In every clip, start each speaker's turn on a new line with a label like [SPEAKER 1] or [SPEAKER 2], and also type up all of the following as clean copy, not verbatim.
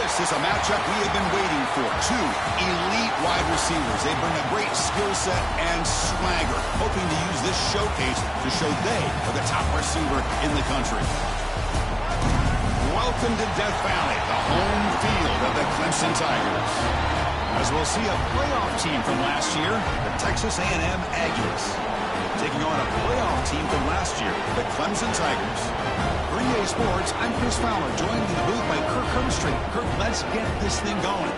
[SPEAKER 1] This is a matchup we have been waiting for. Two elite wide receivers. They bring a great skill set and swagger, hoping to use this showcase to show they are the top receiver in the country. Welcome to Death Valley, the home field of the Clemson Tigers. As we'll see a playoff team from last year, the Texas A&M Aggies, taking on a playoff team from last year, the Clemson Tigers. For EA Sports, I'm Chris Fowler, joined in the booth by Kirk Hermstreet. Kirk, let's get this thing going.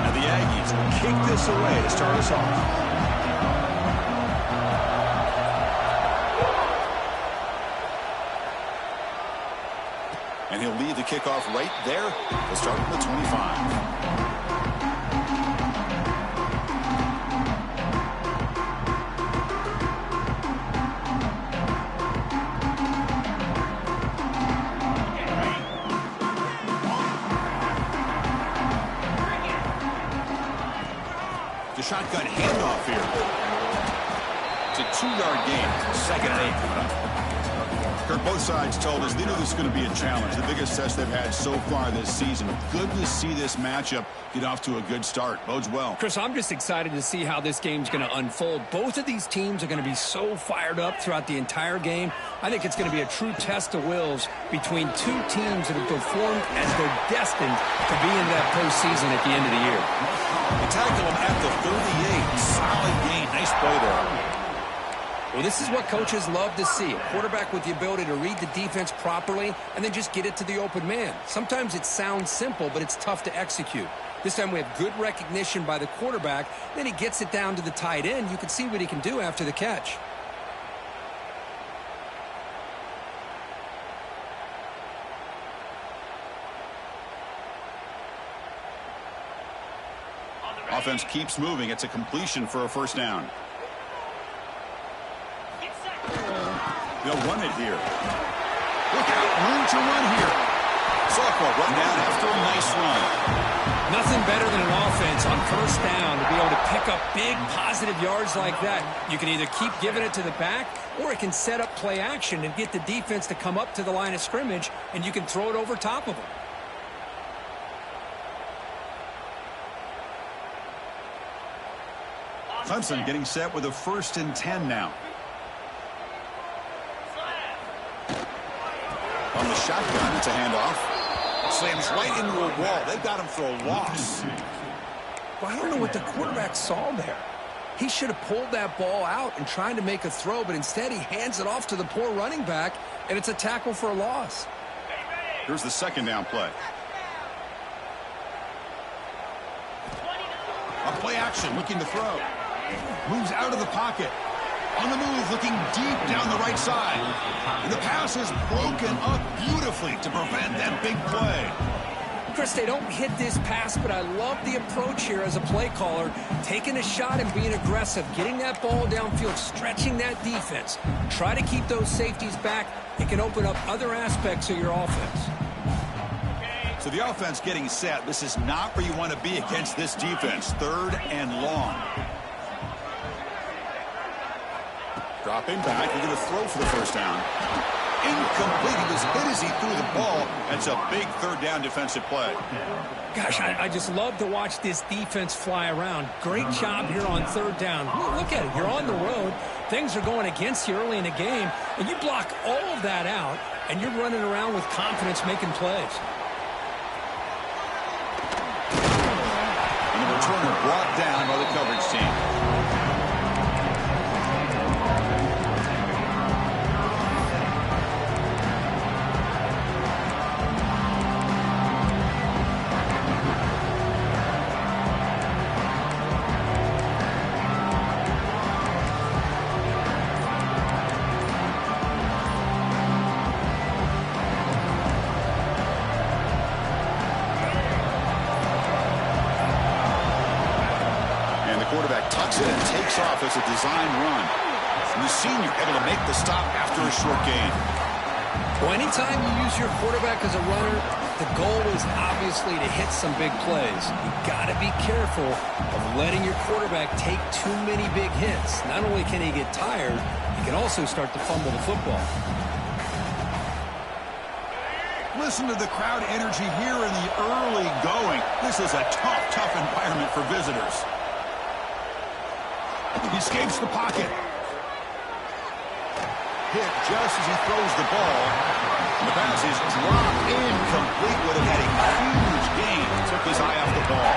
[SPEAKER 1] Now the Aggies will kick this away to start us off. And he'll lead the kickoff right there. We'll start with the 25. The shotgun handoff here. It's a 2-yard gain. 2nd and 8 coming up. Kirk, both sides told us they knew this was going to be a challenge. The biggest test they've had so far this season. Good to see this matchup get off to a good start. Bodes well.
[SPEAKER 2] Chris, I'm just excited to see how this game's going to unfold. Both of these teams are going to be so fired up throughout the entire game. I think it's going to be a true test of wills between two teams that have performed as they're destined to be in that postseason at the end of the year.
[SPEAKER 1] They tackle him at the 38. Solid gain. Nice play there.
[SPEAKER 2] Well, this is what coaches love to see. A quarterback with the ability to read the defense properly and then just get it to the open man. Sometimes it sounds simple, but it's tough to execute. This time we have good recognition by the quarterback. Then he gets it down to the tight end. You can see what he can do after the catch.
[SPEAKER 1] Offense keeps moving. It's a completion for a first down. They'll run it here. Look out, room to run here. Sophomore run down after a nice run.
[SPEAKER 2] Nothing better than an offense on first down to be able to pick up big positive yards like that. You can either keep giving it to the back, or it can set up play action and get the defense to come up to the line of scrimmage, and you can throw it over top of them.
[SPEAKER 1] Clemson getting set with a 1st and 10 now. On the shotgun, it's a handoff. Slams right into a wall. They've got him for a loss.
[SPEAKER 2] Well, I don't know what the quarterback saw there. He should have pulled that ball out and tried to make a throw, but instead he hands it off to the poor running back, and it's a tackle for a loss.
[SPEAKER 1] Here's the 2nd down play. A play action, looking to throw. Moves out of the pocket. On the move, looking deep down the right side. And the pass is broken up beautifully to prevent that big play.
[SPEAKER 2] Chris, they don't hit this pass, but I love the approach here as a play caller. Taking a shot and being aggressive, getting that ball downfield, stretching that defense. Try to keep those safeties back. It can open up other aspects of your offense.
[SPEAKER 1] So the offense getting set. This is not where you want to be against this defense. 3rd and long. Dropping back, you're going to throw for the first down. Incomplete. He was hit as he threw the ball. That's a big 3rd down defensive play.
[SPEAKER 2] Gosh, I just love to watch this defense fly around. Great job here on 3rd down. Look at it. You're on the road. Things are going against you early in the game, and you block all of that out, and you're running around with confidence making plays.
[SPEAKER 1] And the returner brought down by the coverage team. Quarterback tucks it and takes off as a design run. And the senior able to make the stop after a short gain.
[SPEAKER 2] Well, anytime you use your quarterback as a runner, the goal is obviously to hit some big plays. You got to be careful of letting your quarterback take too many big hits. Not only can he get tired, he can also start to fumble the football.
[SPEAKER 1] Listen to the crowd energy here in the early going. This is a tough environment for visitors. He escapes the pocket. Hit just as he throws the ball. The pass is dropped incomplete. Would have had a huge gain. Took his eye off the ball.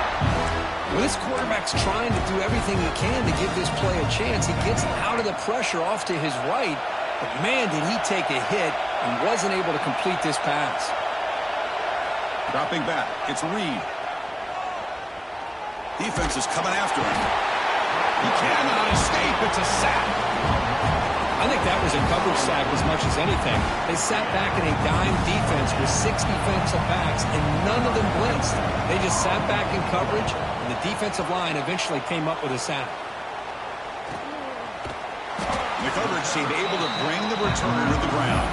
[SPEAKER 2] Well, this quarterback's trying to do everything he can to give this play a chance. He gets out of the pressure off to his right. But, man, did he take a hit and wasn't able to complete this pass.
[SPEAKER 1] Dropping back. It's Reed. Defense is coming after him. He cannot escape. It's a sack.
[SPEAKER 2] I think that was a coverage sack as much as anything. They sat back in a dime defense with 6 defensive backs, and none of them blitzed. They just sat back in coverage, and the defensive line eventually came up with a sack.
[SPEAKER 1] The coverage team able to bring the returner to the ground.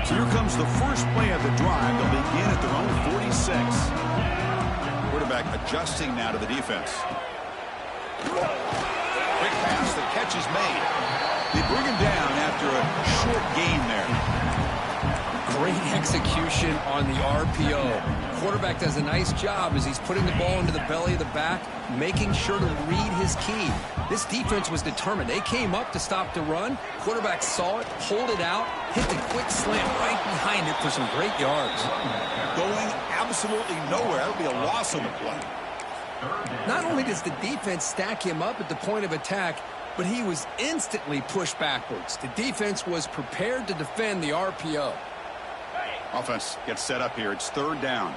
[SPEAKER 1] So here comes the first play of the drive. They'll begin at their own 46. Quarterback adjusting now to the defense. Quick pass. The catch is made. They bring him down after a short gain there.
[SPEAKER 2] Great execution on the RPO. Quarterback does a nice job as he's putting the ball into the belly of the back, making sure to read his key. This defense was determined. They came up to stop the run. Quarterback saw it, pulled it out, hit the quick slant right behind it for some great yards.
[SPEAKER 1] Going absolutely nowhere. That would be a loss on the play.
[SPEAKER 2] Not only does the defense stack him up at the point of attack, but he was instantly pushed backwards. The defense was prepared to defend the RPO.
[SPEAKER 1] Offense gets set up here. It's third down.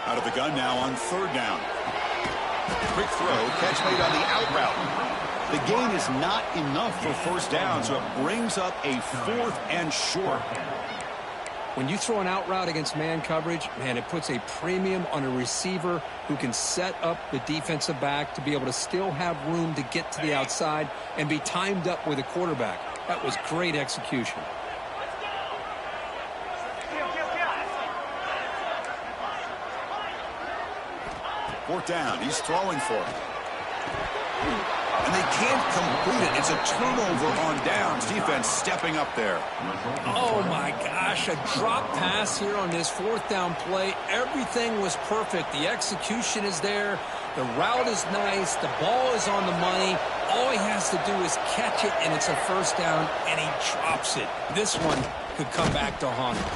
[SPEAKER 1] Out of the gun now on third down. Quick throw, catch made on the out route. The gain is not enough for first down, so it brings up a 4th and short.
[SPEAKER 2] When you throw an out route against man coverage, man, it puts a premium on a receiver who can set up the defensive back to be able to still have room to get to the outside and be timed up with a quarterback. That was great execution.
[SPEAKER 1] Fourth down. He's throwing for it. And they can't complete it. It's a turnover on downs. Defense stepping up there.
[SPEAKER 2] Oh, my gosh. A drop pass here on this 4th down play. Everything was perfect. The execution is there. The route is nice. The ball is on the money. All he has to do is catch it, and it's a first down, and he drops it. This one could come back to haunt him.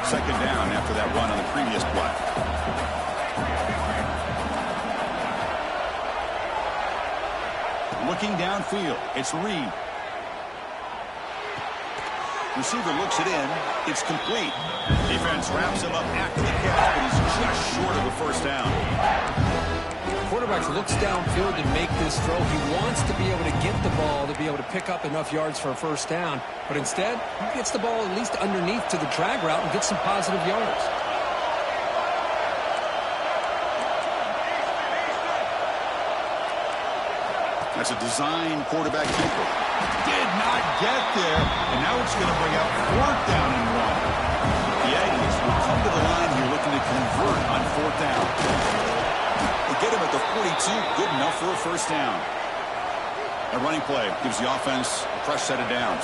[SPEAKER 1] Second down after that run on the previous play. Looking downfield, it's Reed. Receiver looks it in. It's complete. Defense wraps him up after the catch, but he's just short of a first down.
[SPEAKER 2] Quarterback looks downfield to make this throw. He wants to be able to get the ball to be able to pick up enough yards for a first down, but instead, he gets the ball at least underneath to the drag route and gets some positive yards.
[SPEAKER 1] That's a design quarterback keeper. Did not get there, and now it's going to bring up 4th down and 1. The Aggies will come to the line here looking to convert on 4th down. They get him at the 42, good enough for a first down. A running play gives the offense a fresh set of downs.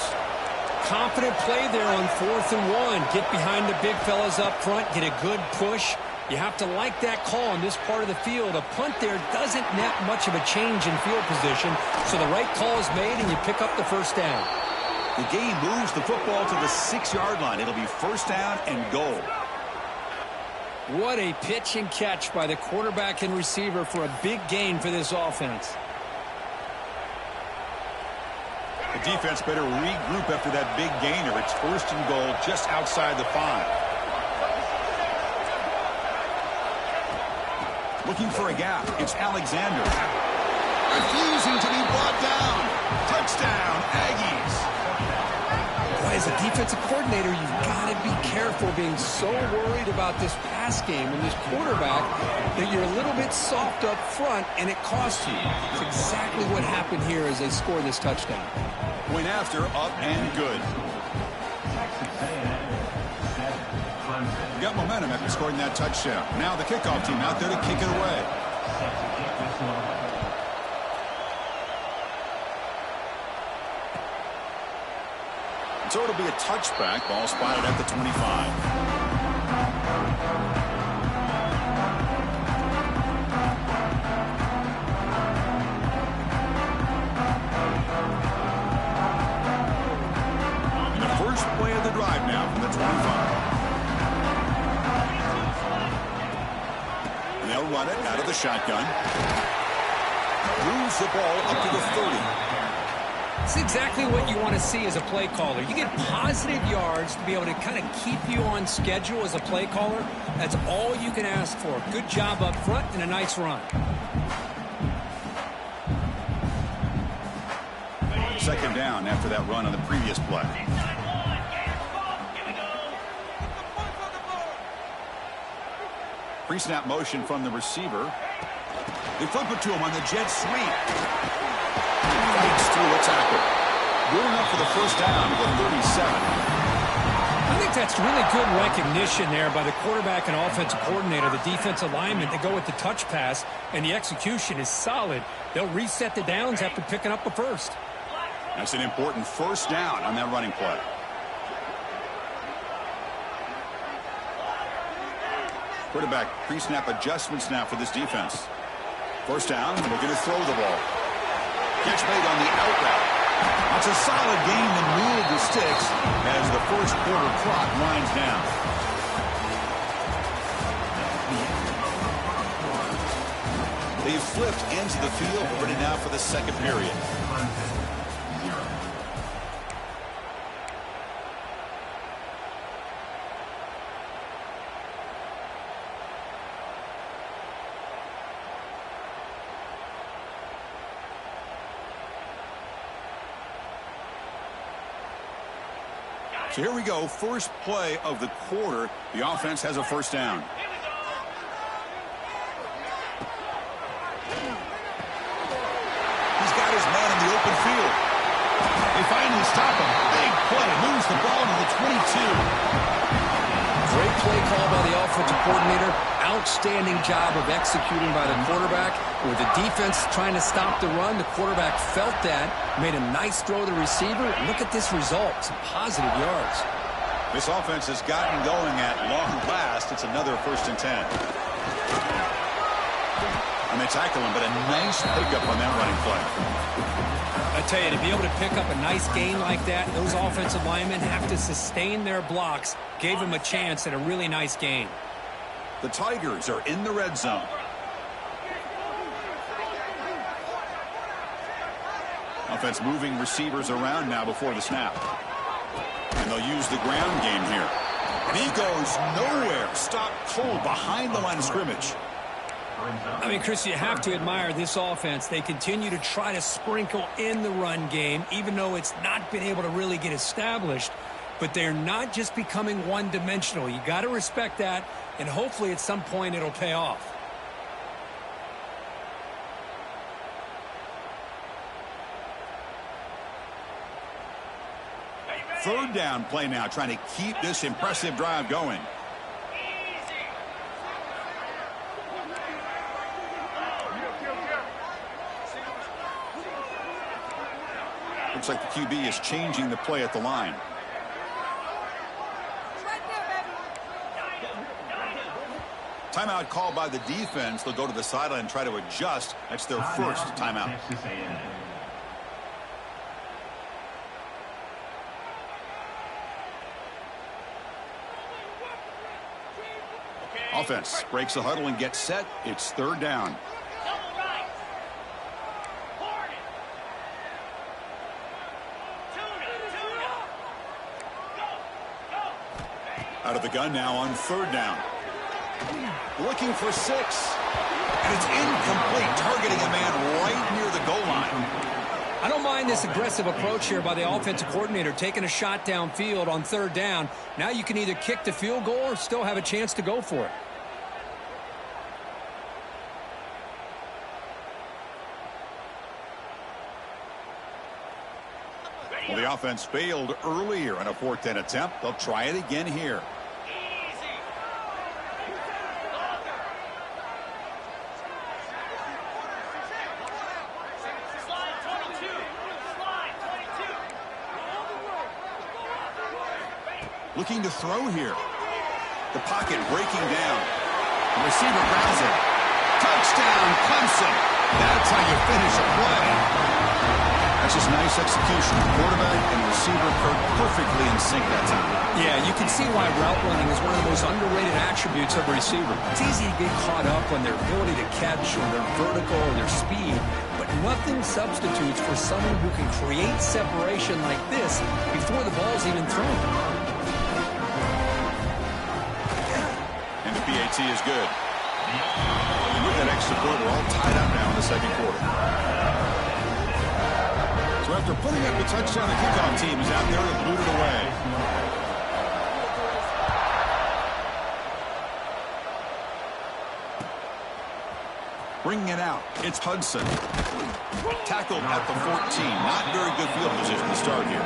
[SPEAKER 2] Confident play there on 4th and 1. Get behind the big fellas up front, get a good push. You have to like that call on this part of the field. A punt there doesn't net much of a change in field position, so the right call is made and you pick up the first down.
[SPEAKER 1] The game moves the football to the 6-yard line. It'll be first down and goal.
[SPEAKER 2] What a pitch and catch by the quarterback and receiver for a big gain for this offense.
[SPEAKER 1] The defense better regroup after that big gainer. It's first and goal just outside the 5. Looking for a gap. It's Alexander. Refused
[SPEAKER 2] defensive coordinator, you've got to be careful being so worried about this pass game and this quarterback that you're a little bit soft up front, and it costs you. It's exactly what happened here as they score this touchdown.
[SPEAKER 1] Point after, up and good. Got momentum after scoring that touchdown. Now the kickoff team out there to kick it away. So it'll be a touchback. Ball spotted at the 25. And the first play of the drive now from the 25. And they'll run it out of the shotgun. Moves the ball up to the 30.
[SPEAKER 2] It's exactly what you want to see as a play caller. You get positive yards to be able to kind of keep you on schedule as a play caller. That's all you can ask for. Good job up front and a nice run.
[SPEAKER 1] Second down after that run on the previous play. Pre-snap motion from the receiver. They flip it to him on the jet sweep. Fights through a tackle. Good enough for the first down to the 37.
[SPEAKER 2] I think that's really good recognition there by the quarterback and offensive coordinator, the defensive lineman, to go with the touch pass, and the execution is solid. They'll reset the downs after picking up the first.
[SPEAKER 1] That's an important first down on that running play. Quarterback pre-snap adjustments now for this defense. First down, they're going to throw the ball. Catch made on the out route. It's a solid gain to move the sticks as the first quarter clock winds down. They've flipped into the field, ready now for the second period. So here we go, first play of the quarter. The offense has a first down. He's got his man in the open field. They finally stop him. Big play, moves the ball to the 22.
[SPEAKER 2] Great play call by the offensive coordinator. Outstanding job of executing by the quarterback. With the defense trying to stop the run, the quarterback felt that, made a nice throw to the receiver. Look at this result. Some positive yards.
[SPEAKER 1] This offense has gotten going at long last. It's another 1st and 10. And they tackle him, but a nice pickup on that running play.
[SPEAKER 2] I tell you, to be able to pick up a nice gain like that, those offensive linemen have to sustain their blocks. Gave him a chance at a really nice gain.
[SPEAKER 1] The Tigers are in the red zone. Offense moving receivers around now before the snap. And they'll use the ground game here. And he goes nowhere. Stopped cold behind the line of scrimmage.
[SPEAKER 2] I mean, Chris, you have to admire this offense. They continue to try to sprinkle in the run game, even though it's not been able to really get established. But they're not just becoming one-dimensional. You got to respect that, and hopefully at some point it'll pay off.
[SPEAKER 1] Third down play now, trying to keep this impressive drive going. Looks like the QB is changing the play at the line. Timeout called by the defense. They'll go to the sideline and try to adjust. That's their first timeout. Offense breaks the huddle and gets set. It's third down. Out of the gun now on third down. Looking for 6. And it's incomplete, targeting a man right near the goal line.
[SPEAKER 2] I don't mind this aggressive approach here by the offensive coordinator, taking a shot downfield on third down. Now you can either kick the field goal or still have a chance to go for it.
[SPEAKER 1] Well, the offense failed earlier in a 4th and attempt. They'll try it again here. Looking to throw here. The pocket breaking down. The receiver grabs it. Touchdown, Clemson. That's how you finish a play. That's just nice execution. Quarterback and receiver perfectly in sync that time.
[SPEAKER 2] Yeah, you can see why route running is one of the most underrated attributes of a receiver. It's easy to get caught up on their ability to catch or their vertical or their speed, but nothing substitutes for someone who can create separation like this before the ball's even thrown.
[SPEAKER 1] PAT is good. With that extra point, we're all tied up now in the second quarter. So after putting up the touchdown, the kickoff team is out there and booted away. Bringing it out, it's Hudson. Tackled at the 14. Not very good field position to start here.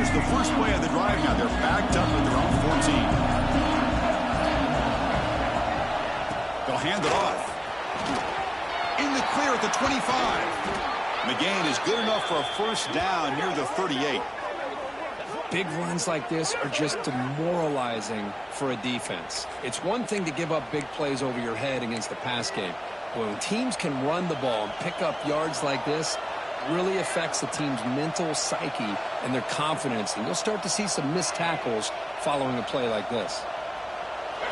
[SPEAKER 1] The first play of the drive now. They're backed up at their own 14. They'll hand it off. In the clear at the 25. McGain is good enough for a first down near the 38.
[SPEAKER 2] Big runs like this are just demoralizing for a defense. It's one thing to give up big plays over your head against the pass game. When teams can run the ball and pick up yards like this, really affects the team's mental psyche and their confidence, and you'll start to see some missed tackles following a play like this.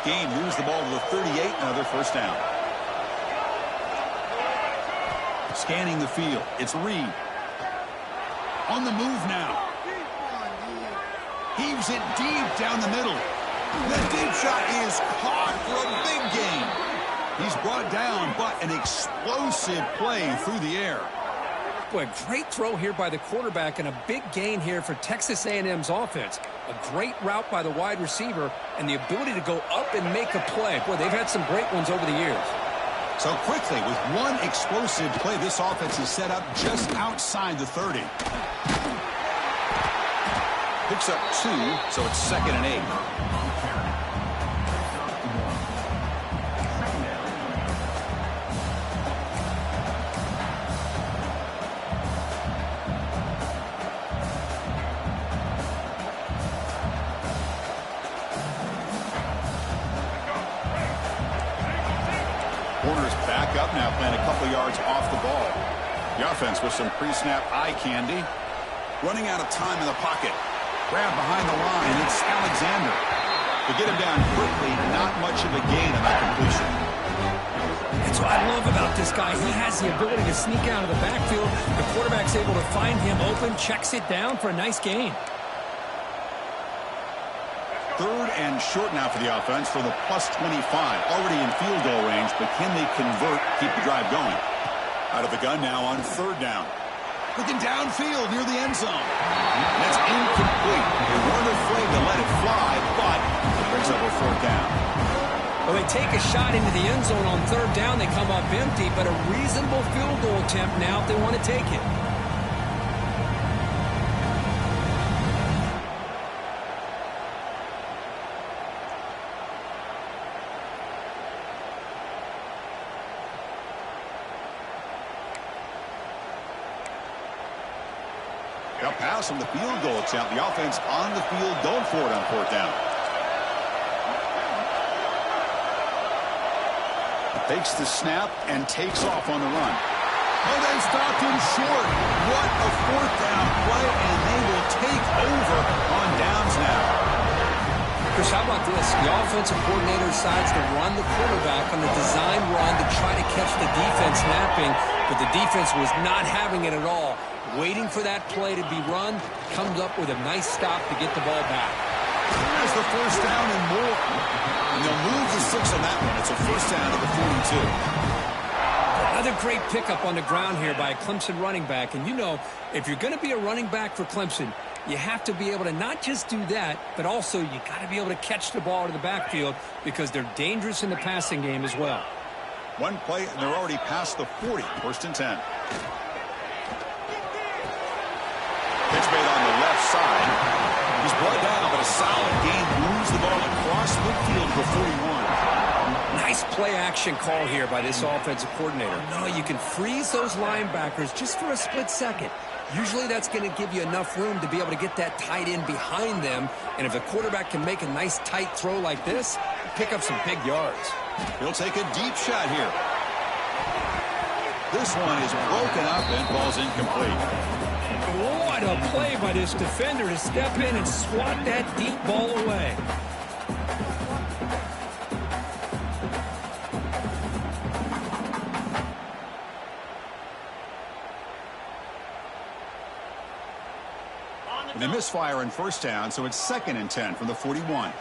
[SPEAKER 1] Gain moves the ball to the 38, another first down. Scanning the field, it's Reed. On the move now. Heaves it deep down the middle. The deep shot is caught for a big gain. He's brought down, but an explosive play through the air.
[SPEAKER 2] Boy, a great throw here by the quarterback and a big gain here for Texas A&M's offense. A great route by the wide receiver and the ability to go up and make a play. Boy, they've had some great ones over the years.
[SPEAKER 1] So quickly, with one explosive play, this offense is set up just outside the 30. Picks up 2, so it's 2nd and 8. Corners back up now, playing a couple yards off the ball. The offense with some pre-snap eye candy. Running out of time in the pocket. Grab behind the line. It's Alexander. To get him down quickly, not much of a gain on that completion.
[SPEAKER 2] That's what I love about this guy. He has the ability to sneak out of the backfield. The quarterback's able to find him open, checks it down for a nice gain.
[SPEAKER 1] 3rd and short now for the offense for the +25. Already in field goal range, but can they convert, keep the drive going? Out of the gun now on 3rd down. Looking downfield near the end zone. That's incomplete. They weren't afraid to let it fly, but it brings up a 4th down.
[SPEAKER 2] Well, they take a shot into the end zone on 3rd down. They come up empty, but a reasonable field goal attempt now if they want to take it.
[SPEAKER 1] They'll pass on the field goal attempt. The offense on the field going for it on 4th down. Takes the snap and takes off on the run. Oh, they stopped him short. What a 4th down play, and they will take over on downs now.
[SPEAKER 2] Chris, how about this? The offensive coordinator decides to run the quarterback on the design run to try to catch the defense napping, but the defense was not having it at all. waiting for that play to be run, comes up with a nice stop to get the ball back.
[SPEAKER 1] There's the first down and more. And they'll move the 6 on that one. It's a first down to the 42.
[SPEAKER 2] Another great pickup on the ground here by a Clemson running back. And you know, if you're going to be a running back for Clemson, you have to be able to not just do that, but also you got to be able to catch the ball to the backfield because they're dangerous in the passing game as well.
[SPEAKER 1] One play, and they're already past the 40. First and 10. Pitch made on the left side. He's brought down, but a solid gain moves the ball across midfield for 41.
[SPEAKER 2] Nice play-action call here by this offensive coordinator. No, you can freeze those linebackers just for a split second. Usually that's going to give you enough room to be able to get that tight end behind them. And if the quarterback can make a nice tight throw like this, pick up some big yards.
[SPEAKER 1] He'll take a deep shot here. This one is broken up and falls incomplete.
[SPEAKER 2] What a play by this defender to step in and swat that deep ball away.
[SPEAKER 1] And they misfire in first down, so it's 2nd and 10 from the 41.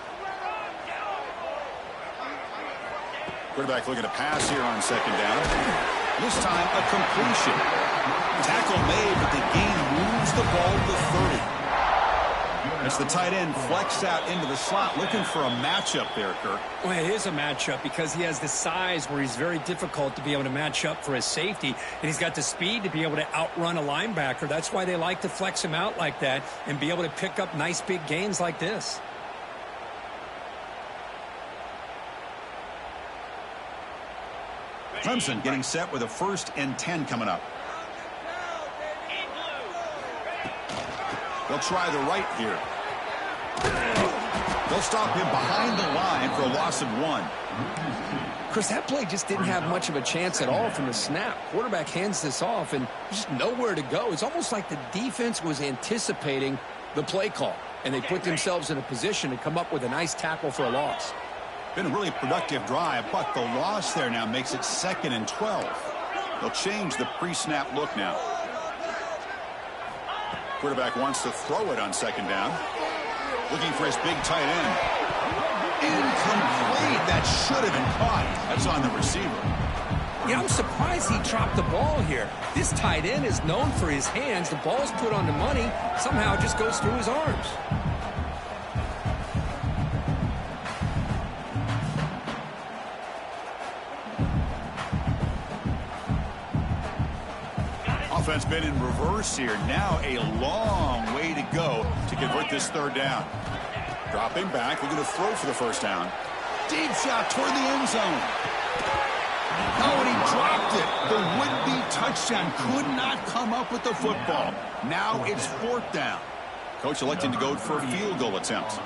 [SPEAKER 1] Quarterback looking to pass here on 2nd down. This time a completion. Tackle made, but the gain moves the ball to the 30. As the tight end flexed out into the slot, looking for a matchup there, Kirk.
[SPEAKER 2] Well, it is a matchup because he has the size where he's very difficult to be able to match up for his safety, and he's got the speed to be able to outrun a linebacker. That's why they like to flex him out like that and be able to pick up nice big gains like this.
[SPEAKER 1] Clemson getting set with a 1st and 10 coming up. They'll try the right here. They'll stop him behind the line for a loss of 1.
[SPEAKER 2] Chris, that play just didn't have much of a chance at all from the snap. Quarterback hands this off and just nowhere to go. It's almost like the defense was anticipating the play call, and they put themselves in a position to come up with a nice tackle for a loss.
[SPEAKER 1] Been a really productive drive, but the loss there now makes it 2nd and 12. They'll change the pre-snap look now. Quarterback wants to throw it on 2nd down. Looking for his big tight end. Incomplete. That should have been caught. That's on the receiver.
[SPEAKER 2] Yeah, I'm surprised he dropped the ball here. This tight end is known for his hands. The ball's put on the money. Somehow it just goes through his arms.
[SPEAKER 1] Offense been in reverse here. Now a long way to go to convert this 3rd down. Dropping back, looking to throw for the 1st down. Deep shot toward the end zone. Oh, and he dropped it. The would-be touchdown could not come up with the football. Now it's 4th down. Coach electing to go for a field goal attempt.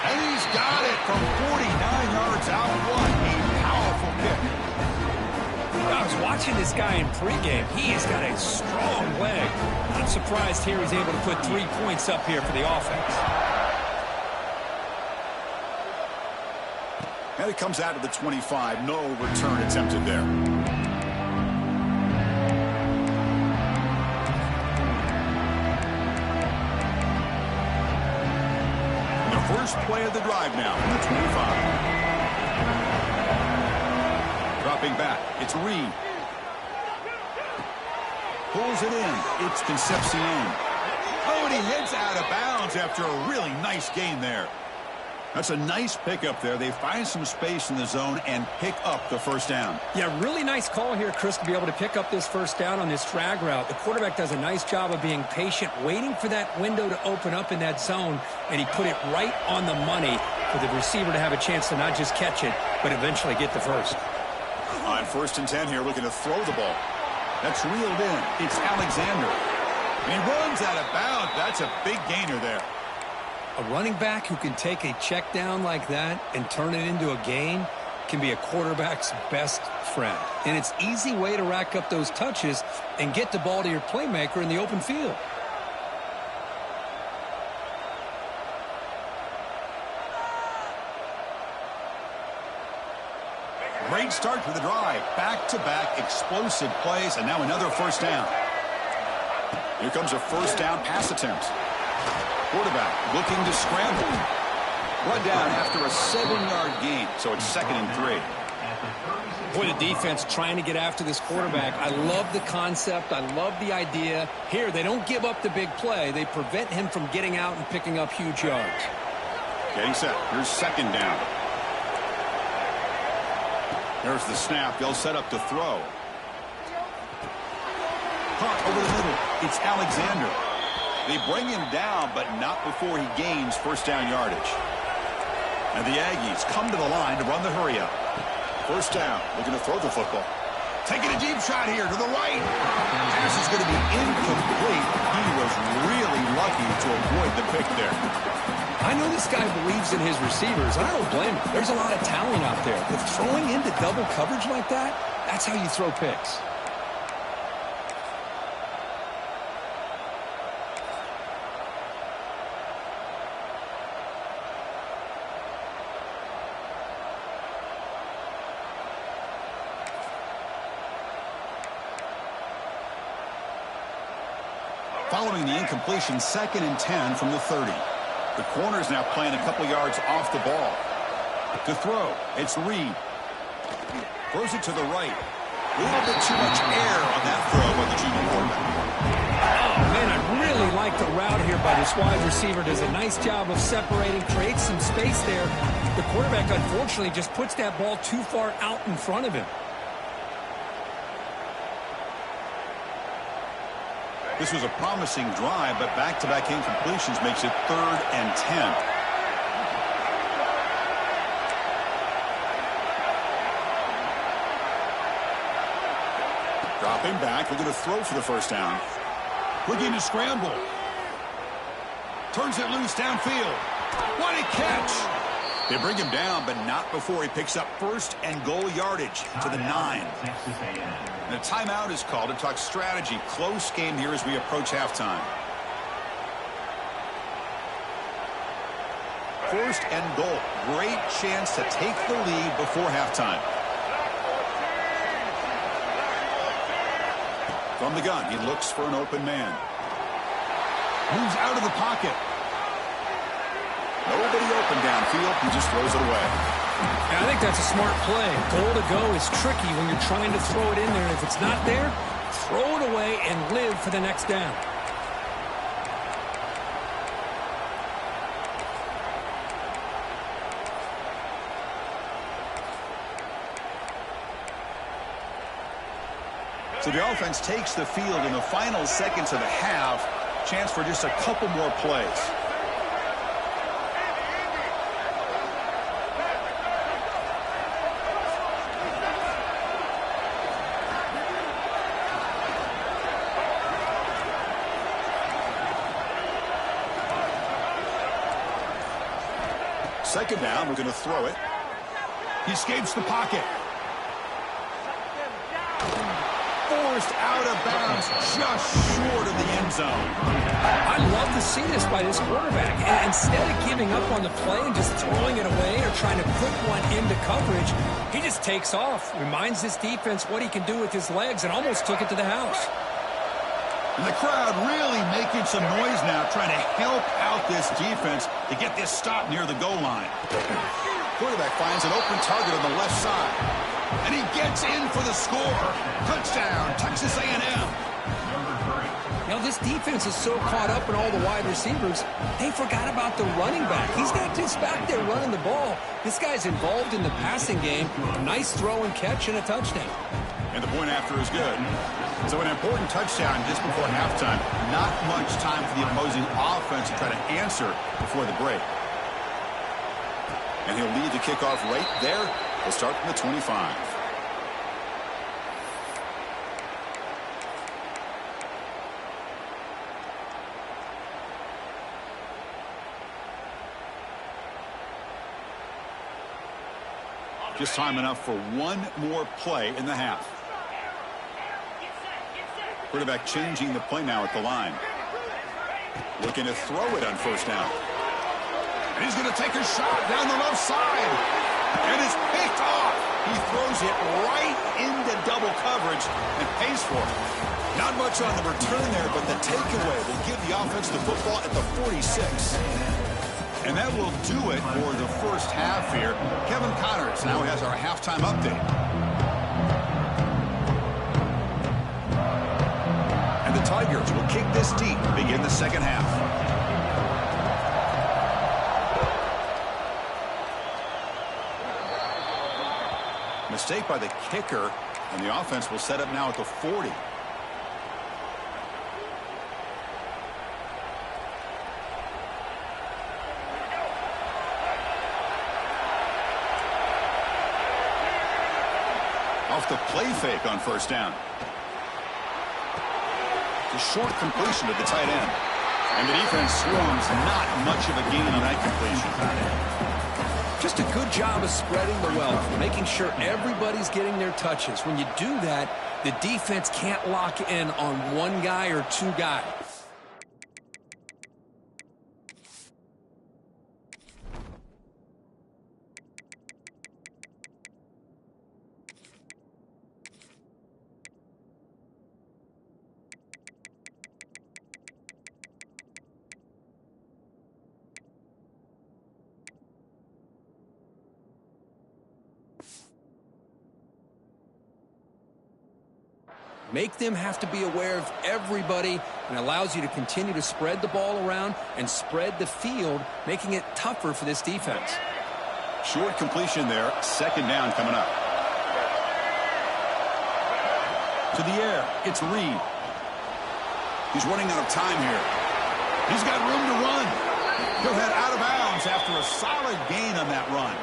[SPEAKER 1] And he's got it from 49 yards out one. A powerful kick.
[SPEAKER 2] I was watching this guy in pregame. He has got a strong leg. I'm surprised here he's able to put 3 points up here for the offense.
[SPEAKER 1] And it comes out of the 25. No return attempted there. First play of the drive now from the 25. Dropping back. It's Reed. Pulls it in. It's Concepcion. Oh, and he hits out of bounds after a really nice gain there. That's a nice pickup there. They find some space in the zone and pick up the 1st down.
[SPEAKER 2] Yeah, really nice call here, Chris, to be able to pick up this 1st down on this drag route. The quarterback does a nice job of being patient, waiting for that window to open up in that zone, and he put it right on the money for the receiver to have a chance to not just catch it, but eventually get the 1st.
[SPEAKER 1] On 1st and 10 here, looking to throw the ball. That's reeled in. It's Alexander. And he runs out of bounds. That's a big gainer there.
[SPEAKER 2] A running back who can take a check down like that and turn it into a gain can be a quarterback's best friend. And it's an easy way to rack up those touches and get the ball to your playmaker in the open field.
[SPEAKER 1] Great start to the drive. Back-to-back explosive plays, and now another first down. Here comes a first down pass attempt. Quarterback looking to scramble. Run down after a 7-yard gain, so it's 2nd and 3.
[SPEAKER 2] Boy, the defense trying to get after this quarterback. I love the concept. I love the idea. Here, they don't give up the big play. They prevent him from getting out and picking up huge yards.
[SPEAKER 1] Getting set. Here's 2nd down. There's the snap. They'll set up to throw. Caught over the middle. It's Alexander. They bring him down, but not before he gains first down yardage. And the Aggies come to the line to run the hurry-up. First down, looking to throw the football. Taking a deep shot here to the right. Pass is going to be incomplete. He was really lucky to avoid the pick there.
[SPEAKER 2] I know this guy believes in his receivers, and I don't blame him. There's a lot of talent out there. But throwing into double coverage like that, that's how you throw picks.
[SPEAKER 1] Following the incompletion, 2nd and 10 from the 30. The corner's now playing a couple yards off the ball. To throw, it's Reed. Throws it to the right. A little bit too much air on that throw by the junior quarterback.
[SPEAKER 2] Oh, man, I really like the route here by this wide receiver. Does a nice job of separating, creates some space there. The quarterback, unfortunately, just puts that ball too far out in front of him.
[SPEAKER 1] This was a promising drive, but back-to-back incompletions makes it 3rd and 10. Dropping back, looking to throw for the first down. Looking to scramble. Turns it loose downfield. What a catch! They bring him down, but not before he picks up first and goal yardage to the 9. And a timeout is called to talk strategy. Close game here as we approach halftime. First and goal. Great chance to take the lead before halftime. From the gun, he looks for an open man. Moves out of the pocket. Nobody open downfield. He just throws it away.
[SPEAKER 2] I think that's a smart play. Goal to go is tricky when you're trying to throw it in there. If it's not there, throw it away and live for the next down.
[SPEAKER 1] So the offense takes the field in the final seconds of the half. Chance for just a couple more plays. Second down, we're going to throw it. He escapes the pocket. Forced out of bounds, just short of the end zone.
[SPEAKER 2] I love to see this by this quarterback. And instead of giving up on the play and just throwing it away or trying to put one into coverage, he just takes off, reminds this defense what he can do with his legs, and almost took it to the house.
[SPEAKER 1] And the crowd really making some noise now, trying to help out this defense to get this stop near the goal line. Quarterback finds an open target on the left side. And he gets in for the score. Touchdown, Texas A&M.
[SPEAKER 2] Now, this defense is so caught up in all the wide receivers, they forgot about the running back. He's not just back there running the ball. This guy's involved in the passing game. Nice throw and catch and a touchdown.
[SPEAKER 1] And the point after is good. So an important touchdown just before halftime. Not much time for the opposing offense to try to answer before the break. And he'll lead the kickoff right there. We'll start from the 25. Just time enough for one more play in the half. Quarterback changing the play now at the line. Looking to throw it on first down. And he's going to take a shot down the left side. And it's picked off. He throws throws it right into double coverage and pays for it. Not much on the return there, but the takeaway will give the offense the football at the 46. And that will do it for the first half here. Kevin Connors now has our halftime update. And the Tigers will kick this deep to begin the second half. Mistake by the kicker, and the offense will set up now at the 40. Off the play fake on first down. The short completion to the tight end. And the defense swarms not much of a gain on that completion.
[SPEAKER 2] Just a good job of spreading the wealth, making sure everybody's getting their touches. When you do that, the defense can't lock in on one guy or two guys. Make them have to be aware of everybody, and allows you to continue to spread the ball around and spread the field, making it tougher for this defense.
[SPEAKER 1] Short completion there. Second down coming up. To the air. It's Reed. He's running out of time here. He's got room to run. He'll head out of bounds after a solid gain on that run.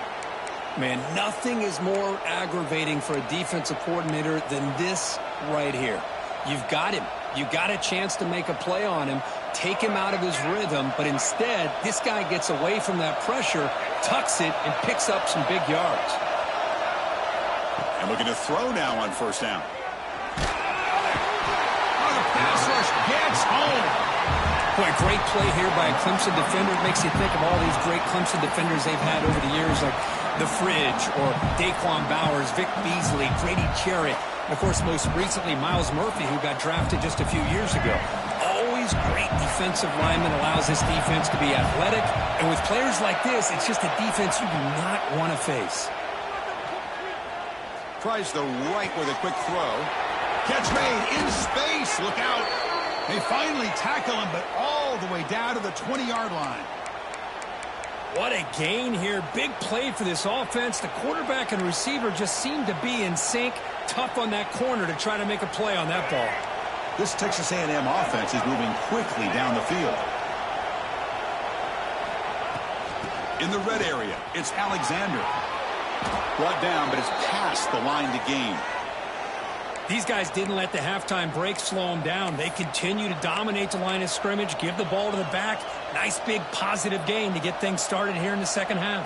[SPEAKER 2] Man, nothing is more aggravating for a defensive coordinator than this right here. You've got him. You got a chance to make a play on him, take him out of his rhythm, but instead, this guy gets away from that pressure, tucks it, and picks up some big yards.
[SPEAKER 1] And looking to throw now on first down. Oh, the pass rush gets home.
[SPEAKER 2] Boy, great play here by a Clemson defender. It makes you think of all these great Clemson defenders they've had over the years, like The Fridge or Daquan Bowers, Vic Beasley, Grady Jarrett, and of course most recently Miles Murphy, who got drafted just a few years ago. Always great defensive lineman, allows this defense to be athletic, and with players like this, it's just a defense you do not want to face.
[SPEAKER 1] Tries the right with a quick throw. Catch made in space. Look out. They finally tackle him, but all the way down to the 20-yard line.
[SPEAKER 2] What a gain here. Big play for this offense. The quarterback and receiver just seem to be in sync. Tough on that corner to try to make a play on that ball.
[SPEAKER 1] This Texas A&M offense is moving quickly down the field. In the red area, it's Alexander. Brought down, but it's past the line to gain.
[SPEAKER 2] These guys didn't let the halftime break slow them down. They continue to dominate the line of scrimmage, give the ball to the back. Nice big positive gain to get things started here in the second half.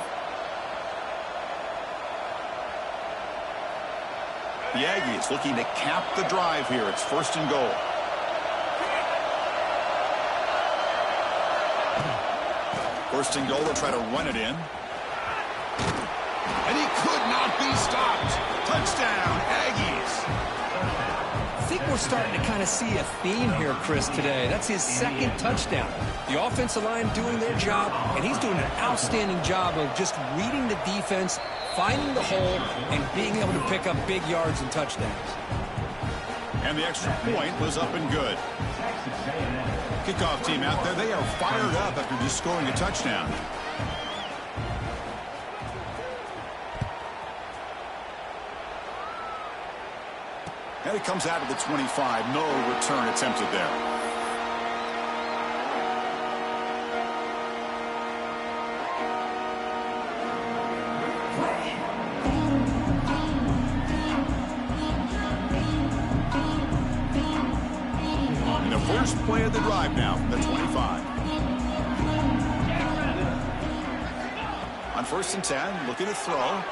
[SPEAKER 1] The Aggies looking to cap the drive here. It's first and goal. First and goal, they'll try to run it in. And he could not be stopped. Touchdown, Aggies.
[SPEAKER 2] I think we're starting to kind of see a theme here, Chris, today. That's his second touchdown. The offensive line doing their job, and he's doing an outstanding job of just reading the defense, finding the hole, and being able to pick up big yards and touchdowns.
[SPEAKER 1] And the extra point was up and good. Kickoff team out there, they are fired up after just scoring a touchdown. And it comes out of the 25. No return attempted there. And the first play of the drive now from the 25. On first and 10, looking to throw.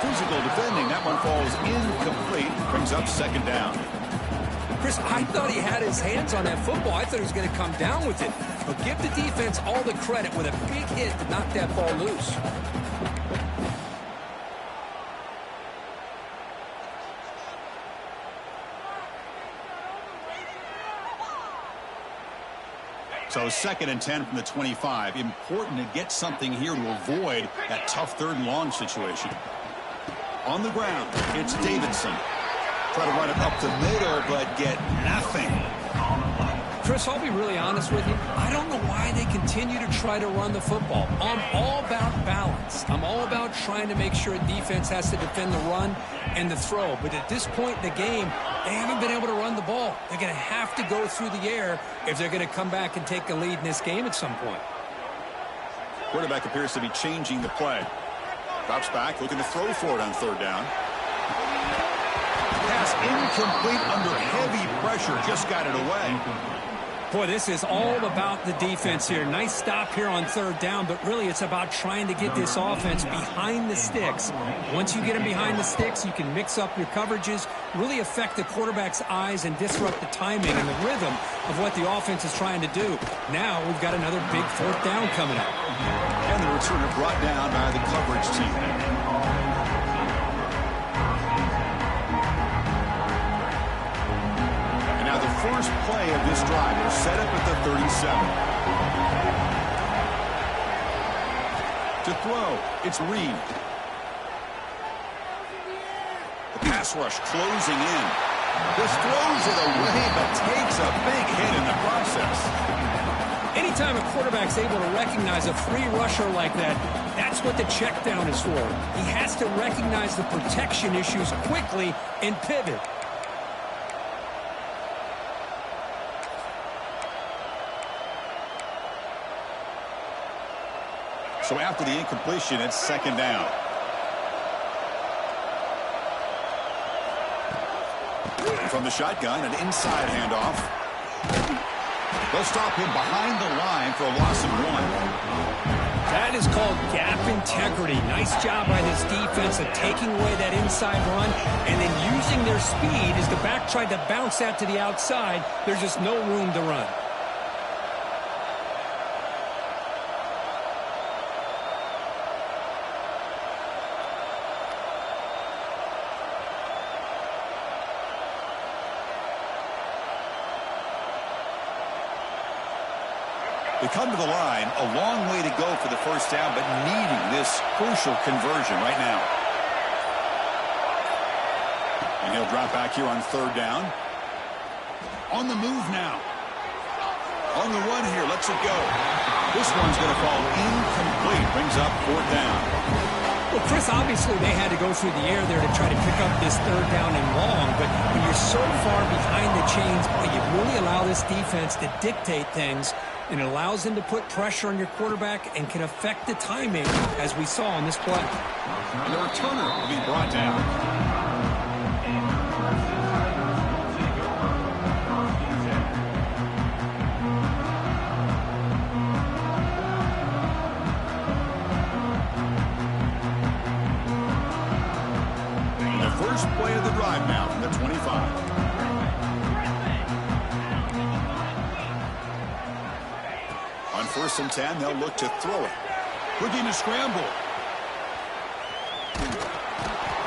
[SPEAKER 1] Physical defending. That one falls incomplete. Brings up second down.
[SPEAKER 2] Chris, I thought he had his hands on that football. I thought he was going to come down with it. But give the defense all the credit with a big hit to knock that ball loose.
[SPEAKER 1] So 2nd and 10 from the 25. Important to get something here to avoid that tough 3rd and long situation. On the ground, it's Davidson. Try to run it up the middle, but get nothing.
[SPEAKER 2] Chris, I'll be really honest with you. I don't know why they continue to try to run the football. I'm all about balance. I'm all about trying to make sure a defense has to defend the run and the throw. But at this point in the game, they haven't been able to run the ball. They're going to have to go through the air if they're going to come back and take a lead in this game at some point.
[SPEAKER 1] Quarterback appears to be changing the play. Drops back, looking to throw for it on 3rd down. Pass incomplete under heavy pressure. Just got it away.
[SPEAKER 2] Boy, this is all about the defense here. Nice stop here on 3rd down, but really it's about trying to get this offense behind the sticks. Once you get them behind the sticks, you can mix up your coverages, really affect the quarterback's eyes and disrupt the timing and the rhythm of what the offense is trying to do. Now we've got another big 4th down coming up.
[SPEAKER 1] And the returner brought down by the coverage team. Now the first play of this drive will set up at the 37. To throw, it's Reed. The pass rush closing in. This throws it away, but takes a big hit in the process.
[SPEAKER 2] Anytime a quarterback's able to recognize a free rusher like that, that's what the check down is for. He has to recognize the protection issues quickly and pivot.
[SPEAKER 1] So after the incompletion, it's 2nd down. From the shotgun, an inside handoff. They'll stop him behind the line for a loss of 1.
[SPEAKER 2] That is called gap integrity. Nice job by this defense of taking away that inside run and then using their speed as the back tried to bounce that to the outside. There's just no room to run.
[SPEAKER 1] They come to the line, a long way to go for the 1st down, but needing this crucial conversion right now. And he'll drop back here on 3rd down. On the move now. On the run here, lets it go. This one's going to fall incomplete, brings up 4th down.
[SPEAKER 2] Well, Chris, obviously they had to go through the air there to try to pick up this 3rd down and long, but when you're so far behind the chains, boy, you really allow this defense to dictate things, and it allows them to put pressure on your quarterback and can affect the timing, as we saw on this play.
[SPEAKER 1] And the returner will be brought down. First play of the drive now from the 25. On 1st and 10, they'll look to throw it. Looking to scramble.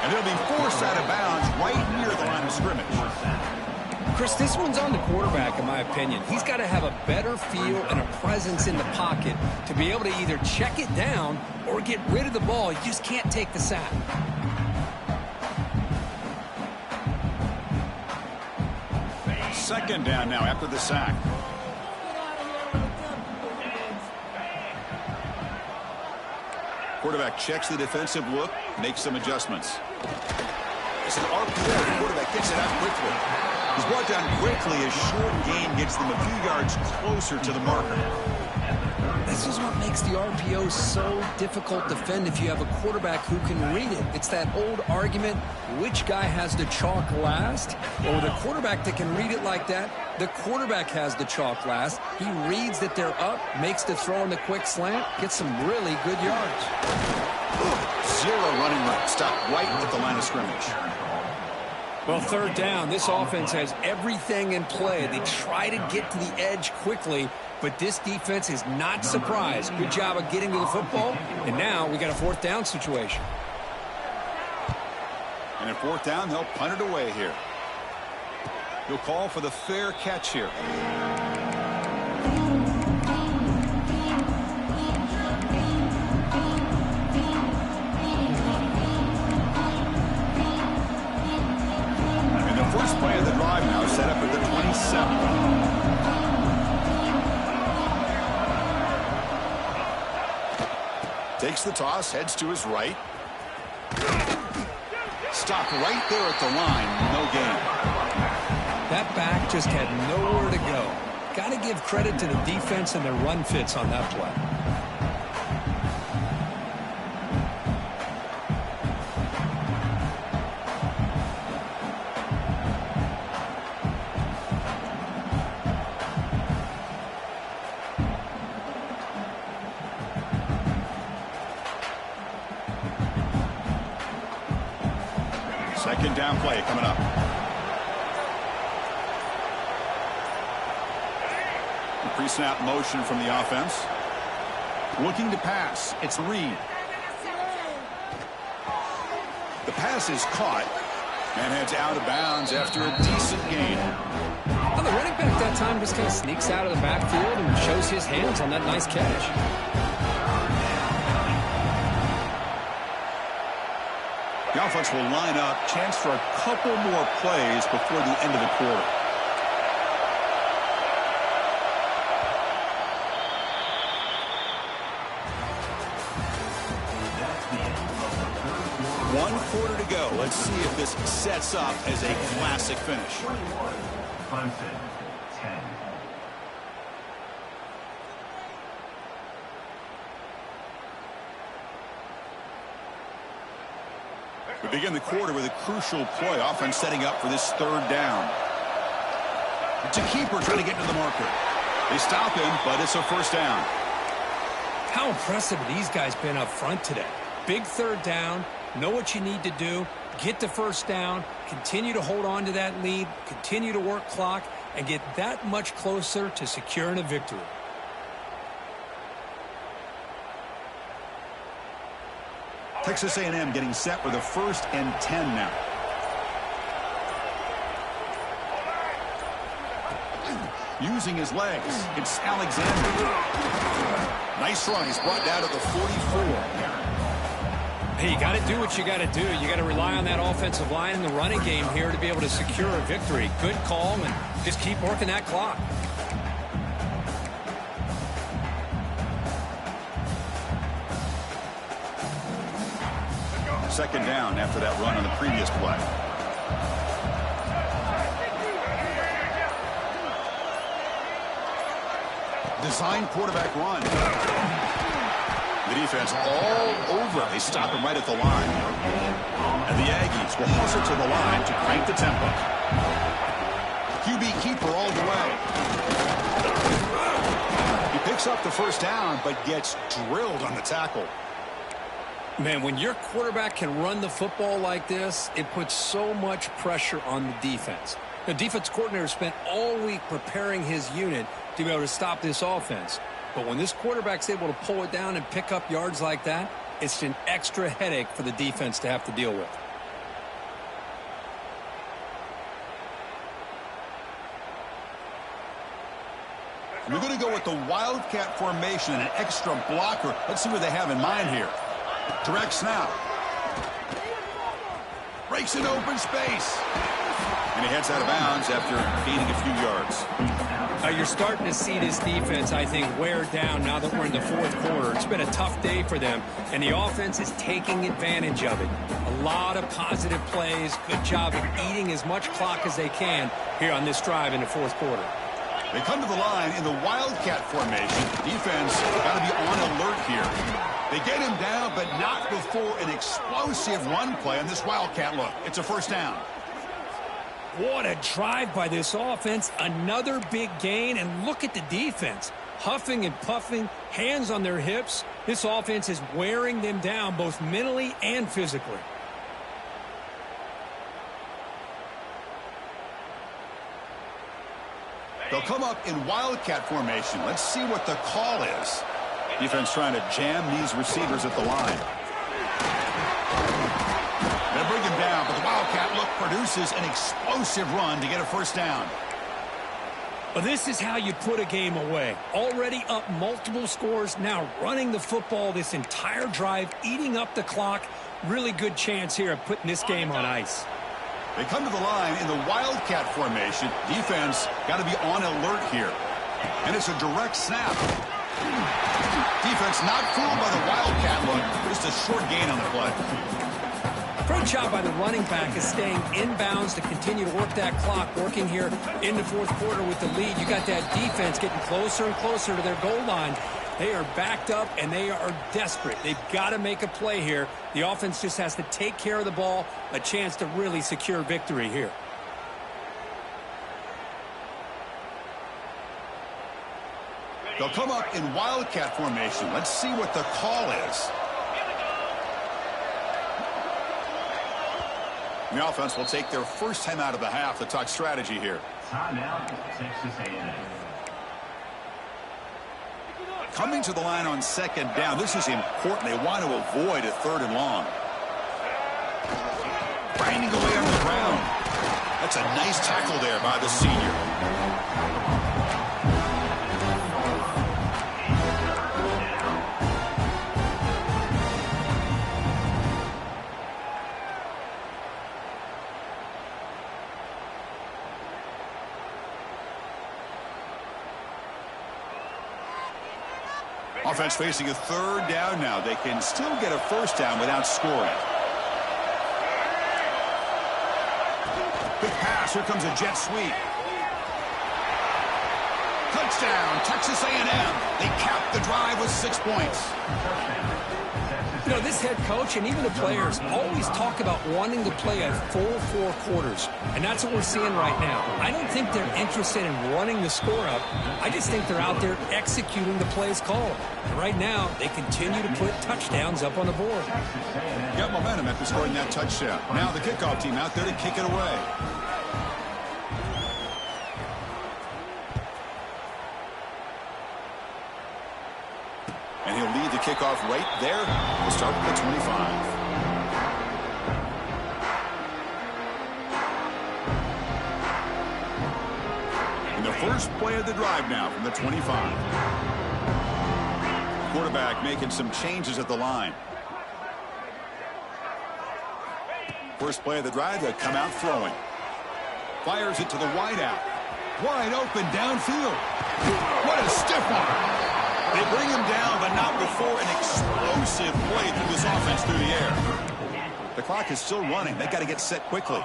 [SPEAKER 1] And they'll be forced out of bounds right near the line of scrimmage.
[SPEAKER 2] Chris, this one's on the quarterback, in my opinion. He's got to have a better feel and a presence in the pocket to be able to either check it down or get rid of the ball. You just can't take the sack.
[SPEAKER 1] Second down now after the sack. Quarterback checks the defensive look, makes some adjustments. It's an RPO. The quarterback gets it out quickly. He's brought down quickly as short gain gets them a few yards closer to the marker.
[SPEAKER 2] This is what makes the RPO so difficult to defend if you have a quarterback who can read it. It's that old argument, which guy has the chalk last? Well, with a quarterback that can read it like that, the quarterback has the chalk last. He reads that they're up, makes the throw on the quick slant, gets some really good yards.
[SPEAKER 1] Zero running room. Stop right at the line of scrimmage.
[SPEAKER 2] Well, 3rd down, this offense has everything in play. They try to get to the edge quickly, but this defense is not surprised. Good job of getting to the football, and now we got a 4th down situation.
[SPEAKER 1] And at 4th down, they'll punt it away here. He'll call for the fair catch here. 7. Takes the toss, heads to his right. Stopped right there at the line, no gain.
[SPEAKER 2] That back just had nowhere to go. Got to give credit to the defense and their run fits on that play.
[SPEAKER 1] Second down play coming up. Pre-snap motion from the offense. Looking to pass. It's Reed. The pass is caught and heads out of bounds after a decent gain.
[SPEAKER 2] Well, the running back that time just kind of sneaks out of the backfield and shows his hands on that nice catch.
[SPEAKER 1] The offense will line up. Chance for a couple more plays before the end of the quarter. One quarter to go. Let's see if this sets up as a classic finish.
[SPEAKER 3] Clemson, 10.
[SPEAKER 1] We begin the quarter with a crucial play. Offense setting up for this third down. It's a keeper trying to get to the marker. They stop him, but it's a first down.
[SPEAKER 2] How impressive have these guys been up front today? Big third down. Know what you need to do. Get the first down. Continue to hold on to that lead. Continue to work clock and get that much closer to securing a victory.
[SPEAKER 1] Texas A&M getting set with a 1st and 10 now. Using his legs, it's Alexander. Nice run. He's brought down to the 44.
[SPEAKER 2] Hey, you got to do what you got to do. You got to rely on that offensive line and the running game here to be able to secure a victory. Good call, and just keep working that clock.
[SPEAKER 1] Second down after that run on the previous play. Design quarterback run. The defense all over. They stop him right at the line. And the Aggies will hustle to the line to crank the tempo. QB keeper all the way. He picks up the first down, but gets drilled on the tackle.
[SPEAKER 2] Man, when your quarterback can run the football like this, it puts so much pressure on the defense. The defense coordinator spent all week preparing his unit to be able to stop this offense. But when this quarterback's able to pull it down and pick up yards like that, it's an extra headache for the defense to have to deal with.
[SPEAKER 1] We're going to go with the Wildcat formation and an extra blocker. Let's see what they have in mind here. Direct snap. Breaks an open space. And he heads out of bounds after gaining a few yards.
[SPEAKER 2] You're starting to see this defense, I think, wear down now that we're in the fourth quarter. It's been a tough day for them, and the offense is taking advantage of it. A lot of positive plays. Good job of eating as much clock as they can here on this drive in the fourth quarter.
[SPEAKER 1] They come to the line in the Wildcat formation. Defense got to be on alert here. They get him down, but not before an explosive run play on this Wildcat look. It's a first down.
[SPEAKER 2] What a drive by this offense. Another big gain, and look at the defense. Huffing and puffing, hands on their hips. This offense is wearing them down both mentally and physically.
[SPEAKER 1] They'll come up in Wildcat formation. Let's see what the call is. Defense trying to jam these receivers at the line. They bring him down, but the Wildcat look produces an explosive run to get a first down.
[SPEAKER 2] Well, this is how you put a game away. Already up multiple scores, now running the football this entire drive, eating up the clock. Really good chance here of putting this game on ice.
[SPEAKER 1] They come to the line in the Wildcat formation. Defense got to be on alert here. And it's a direct snap. Defense not fooled by the Wildcat look. Just a short gain on the play.
[SPEAKER 2] Great job by the running back is staying inbounds to continue to work that clock, working here in the fourth quarter with the lead. You got that defense getting closer and closer to their goal line. They are backed up, and they are desperate. They've got to make a play here. The offense just has to take care of the ball, a chance to really secure victory here.
[SPEAKER 1] They'll come up in Wildcat formation. Let's see what the call is. The offense will take their first time out of the half to talk strategy here.
[SPEAKER 3] Timeout, Texas A&M.
[SPEAKER 1] Coming to the line on second down. This is important. They want to avoid a 3rd and long. Grinding away on the ground. That's a nice tackle there by the senior. Offense facing a 3rd down now. They can still get a 1st down without scoring. Quick pass. Here comes a jet sweep. Touchdown, Texas A&M. They cap the drive with 6 points.
[SPEAKER 2] You know, this head coach and even the players always talk about wanting to play a full 4 quarters, and that's what we're seeing right now. I don't think they're interested in running the score up. I just think they're out there executing the plays called. And right now, they continue to put touchdowns up on the board.
[SPEAKER 1] Got momentum after scoring that touchdown. Now the kickoff team out there to kick it away. And he'll lead the kickoff right there. We'll start with the 25. And the first play of the drive now from the 25. Quarterback making some changes at the line. First play of the drive, they'll come out throwing. Fires it to the wideout. Wide open downfield. What a stiff arm. They bring him down, but not before an explosive play through this offense through the air. The clock is still running. They've got to get set quickly.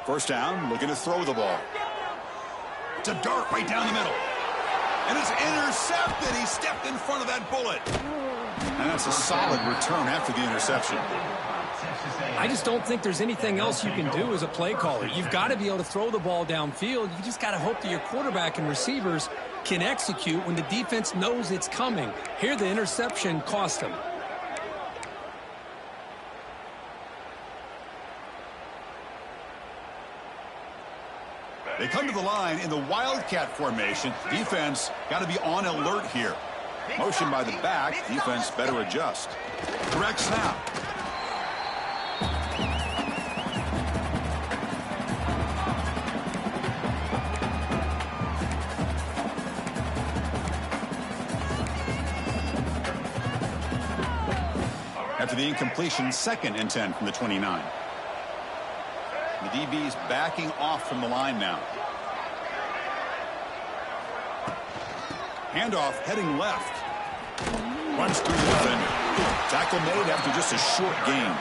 [SPEAKER 1] First down, looking to throw the ball. It's a dart right down the middle. And it's intercepted. He stepped in front of that bullet. And that's a solid return after the interception.
[SPEAKER 2] I just don't think there's anything else you can do as a play caller. You've got to be able to throw the ball downfield. You just got to hope that your quarterback and receivers can execute when the defense knows it's coming. Here, the interception cost them.
[SPEAKER 1] They come to the line in the Wildcat formation. Defense got to be on alert here. Motion by the back. Defense better adjust. Direct snap. After the incompletion, 2nd and 10 from the 29. The DB's backing off from the line now. Handoff heading left. Runs through the defender. Tackle made after just a short gain.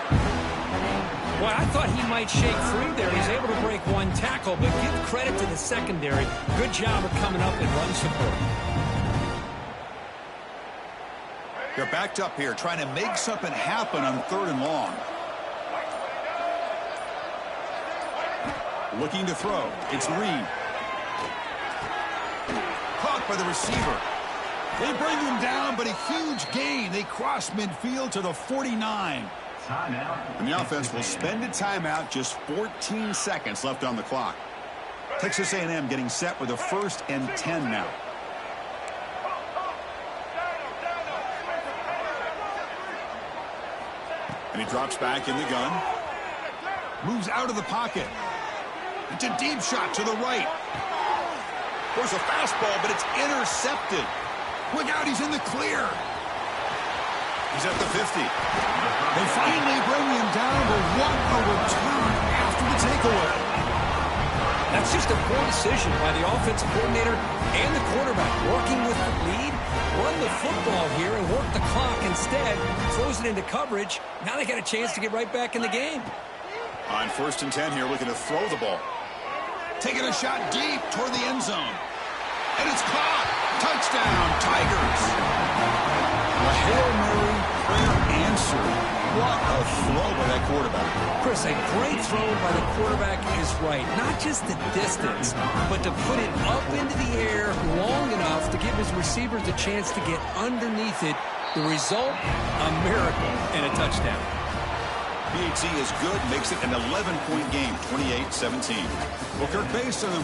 [SPEAKER 2] Well, I thought he might shake free there. He's able to break 1 tackle, but give credit to the secondary. Good job of coming up and run support.
[SPEAKER 1] They're backed up here, trying to make something happen on 3rd and long. Looking to throw. It's Reed. Caught by the receiver. They bring him down, but a huge gain. They cross midfield to the 49. And the offense will spend a timeout. Just 14 seconds left on the clock. Texas A&M getting set with a 1st and 10 now. And he drops back in the gun. Moves out of the pocket. It's a deep shot to the right. There's a fastball, but it's intercepted. Look out, he's in the clear. He's at the 50. They finally bring him down, but what a return after the takeaway.
[SPEAKER 2] That's just a poor decision by the offensive coordinator and the quarterback. Working with the lead, run the football here and work the clock instead. Throws it into coverage. Now they got a chance to get right back in the game.
[SPEAKER 1] On 1st and 10 here, looking to throw the ball. Taking a shot deep toward the end zone. And it's caught. Touchdown, Tigers. A Hail Mary prayer answered. What a throw by that quarterback.
[SPEAKER 2] Chris, a great throw by the quarterback is right. Not just the distance, but to put it up into the air long enough to give his receivers a chance to get underneath it. The result, a miracle and a touchdown.
[SPEAKER 1] BHC is good, makes it an 11-point game, 28-17. Well, Kirk, based on the